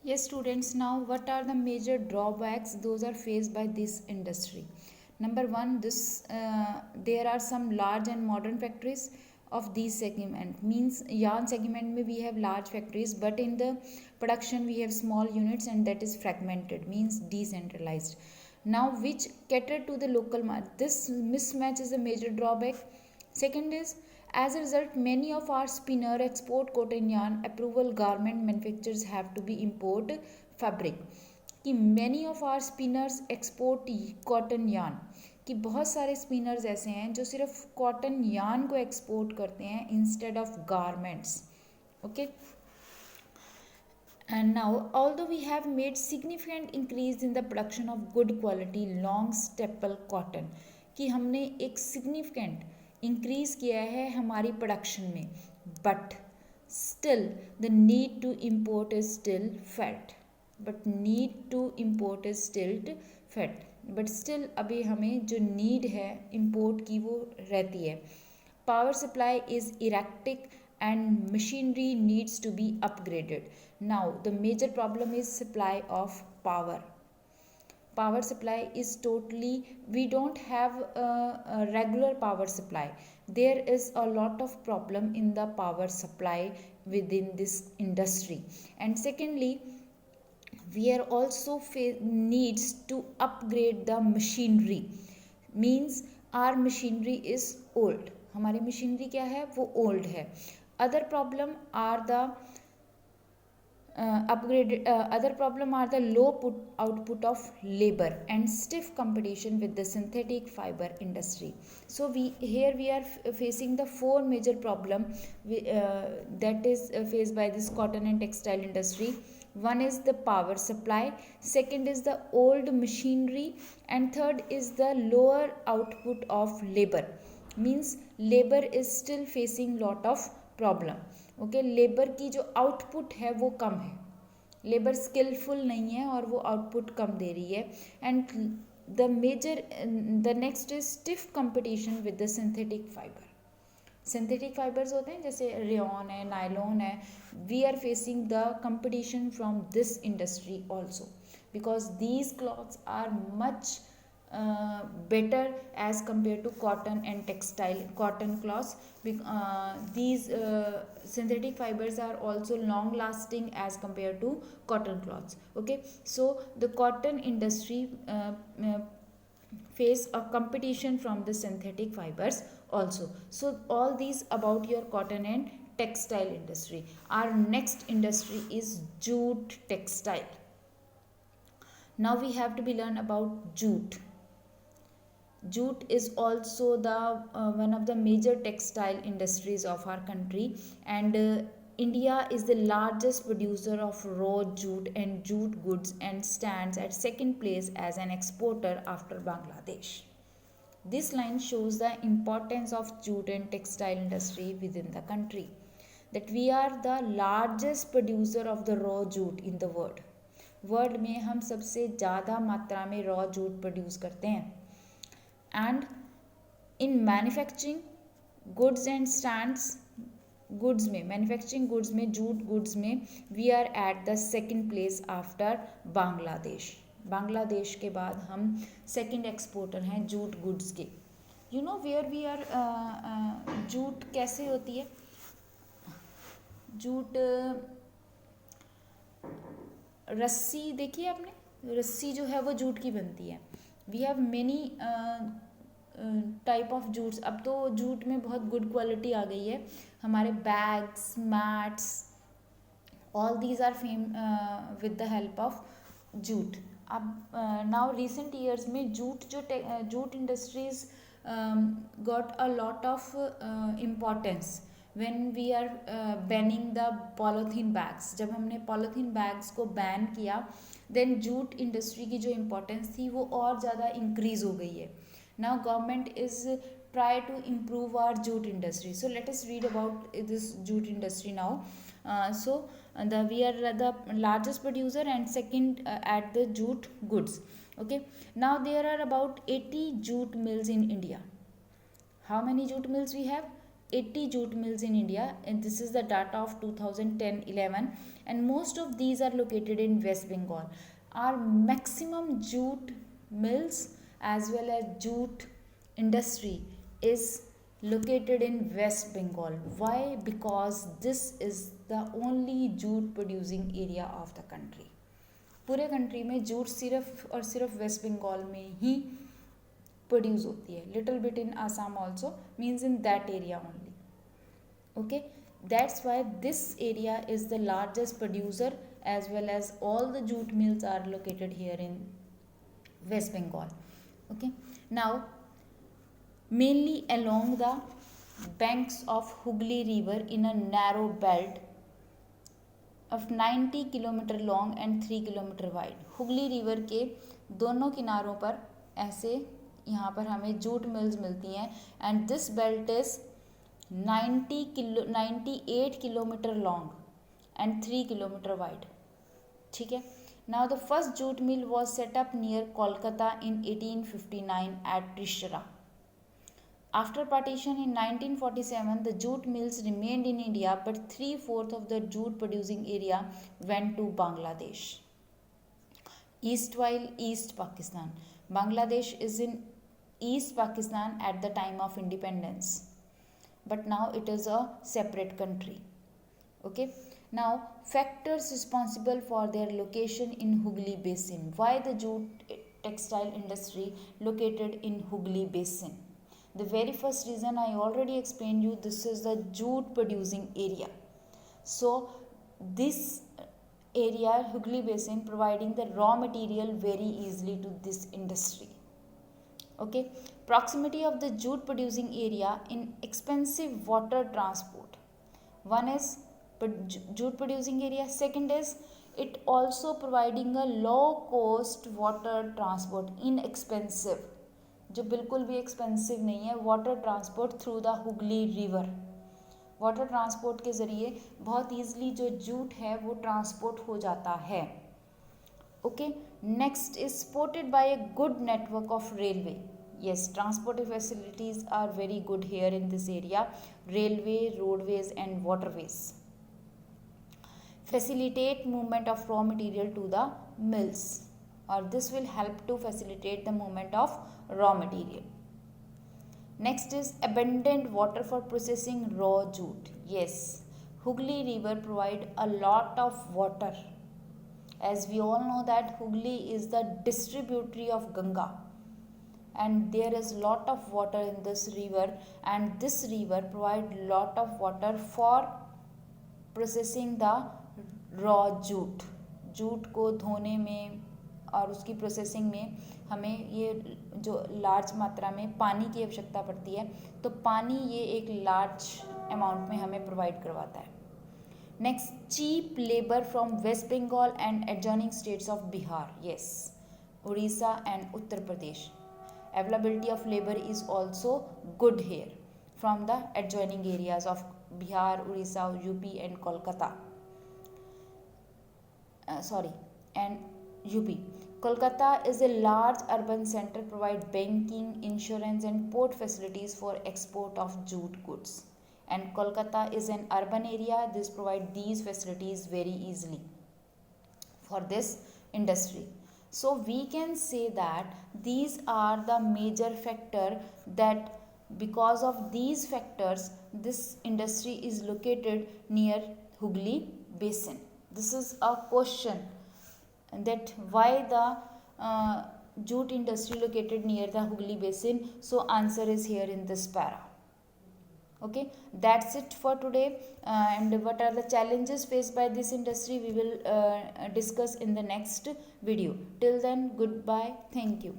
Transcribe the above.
Yes, students, now what are the major drawbacks those are faced by this industry? Number one, there are some large and modern factories of these segment. Means yarn segment may we have large factories, but in the production we have small units and that is fragmented, means decentralized. Now, which cater to the local market. This mismatch is a major drawback. Second is, as a result, many of our spinner export cotton yarn approval garment manufacturers have to be import fabric. कि many of our spinners export cotton yarn, कि बहुत सारे spinners ऐसे हैं जो सिर्फ cotton yarn को export करते हैं instead of garments. Okay. And now, although we have made significant increase in the production of good quality long staple cotton, कि हमने एक significant increase किया है हमारी production में, but still the need to import is still felt. But need to import is still felt. But still अभी हमें जो need है import की वो रहती है. Power supply is erratic and machinery needs to be upgraded. Now, the major problem is supply of power. Power supply is totally, we don't have a regular power supply. There is a lot of problem in the power supply within this industry. And secondly, we are also needs to upgrade the machinery. Means our machinery is old. हमारी machinery क्या है, वो old है. Other problem are the other problem are the low output of labor and stiff competition with the synthetic fiber industry. So we are facing the four major problem that is faced by this cotton and textile industry. One is the power supply, second is the old machinery, and third is the lower output of labor. Means labor is still facing lot of problem. Okay. Labour की जो output है वो कम है, labour skilful नहीं है और वो output कम दे रही है. And the next is stiff competition with the synthetic fibre. Synthetic fibres होते हैं जैसे रेयॉन है, नायलॉन है. We are facing the competition from this industry also because these clothes are much better as compared to cotton and textile cotton cloths. These synthetic fibers are also long lasting as compared to cotton cloths. Okay, so the cotton industry face a competition from the synthetic fibers also. So all these about your cotton and textile industry. Our next industry is jute textile. Now we have to be learn about jute. Jute is also the one of the major textile industries of our country, and India is the largest producer of raw jute and jute goods and stands at second place as an exporter after Bangladesh. This line shows the importance of jute and textile industry within the country, that we are the largest producer of the raw jute in the world. World में हम सबसे ज़्यादा मात्रा में raw jute produce करते हैं. And in manufacturing goods and stands goods में, manufacturing goods में, jute goods में we are at the second place after Bangladesh. Bangladesh के बाद हम second exporter हैं jute goods के. You know where we are jute कैसे होती है? जूट रस्सी देखिए आपने, रस्सी जो है वो जूट की बनती है. We have many type of jutes. अब तो जूट में बहुत गुड क्वालिटी आ गई है. हमारे bags, mats, all these are fame with the help of jute. अब नाउ रिसेंट ईयर्स में jute industries got a lot of importance when we are banning the polythene bags. जब हमने polythene bags को ban किया, then jute industry की जो importance थी वो और ज़्यादा इंक्रीज़ हो गई है. Now government is try to improve our jute industry. So let us read about this jute industry now. We are the largest producer and second at the jute goods. Okay, now there are about 80 jute mills in India. How many jute mills we have? 80 jute mills in India, and this is the data of 2010-11, and most of these are located in West Bengal. Our maximum jute mills as well as jute industry is located in West Bengal. Why? Because this is the only jute producing area of the country. पूरे country में jute सिर्फ और सिर्फ waste Bengal में ही produce होती है. Little bit in Assam also, means in that area only. Okay, that's why this area is the largest producer as well as all the jute mills are located here in West Bengal. Okay, now mainly along the banks of Hooghly River in a narrow belt of 90 kilometre long and 3 kilometre wide. Hooghly river के दोनों किनारों पर ऐसे यहाँ पर हमें jute mills मिलती हैं, and this belt is 98 kilometre long and 3 kilometre wide. ठीक है. Now the first jute mill was set up near Kolkata in 1859 at Trishra. After partition in 1947, the jute mills remained in India, but 3/4 of the jute producing area went to Bangladesh. East Pakistan. Bangladesh is in East Pakistan at the time of independence, but now it is a separate country. Okay. Now, factors responsible for their location in Hooghly Basin. Why the jute textile industry located in Hooghly Basin? The very first reason I already explained you, this is the jute producing area. So this area, Hooghly Basin, providing the raw material very easily to this industry. Okay, proximity of the jute producing area in expensive water transport. One is jute producing area, second is it also providing a low cost water transport, inexpensive, जो बिल्कुल भी expensive नहीं है, water transport through the Hooghly river. Water transport के ज़रिए बहुत easily जो jute है वो ट्रांसपोर्ट हो जाता है. Okay, next is supported by a good network of railway. Yes, transport facilities are very good here in this area. Railway, roadways and waterways facilitate movement of raw material to the mills, or this will help to facilitate the movement of raw material. Next is abundant water for processing raw jute. Yes, Hooghly River provide a lot of water. As we all know that Hooghly is the distributary of Ganga, and there is lot of water in this river, and this river provide lot of water for processing the raw jute. Jute को धोने में और उसकी processing में हमें ये जो large मात्रा में पानी की आवश्यकता पड़ती है, तो पानी ये एक लार्ज अमाउंट में हमें प्रोवाइड करवाता है. Next, cheap labour from West Bengal and adjoining states of Bihar. Yes, Orissa and Uttar Pradesh. Availability of labour is also good here from the adjoining areas of Bihar, Orissa, UP and Kolkata. and UP. Kolkata is a large urban center, provide banking, insurance and port facilities for export of jute goods. And Kolkata is an urban area, this provide these facilities very easily for this industry. So we can say that these are the major factor that because of these factors this industry is located near Hooghly Basin. This is a question that why the jute industry located near the Hooghly Basin. So answer is here in this para. Okay, that's it for today. And what are the challenges faced by this industry we will discuss in the next video. Till then, goodbye. Thank you.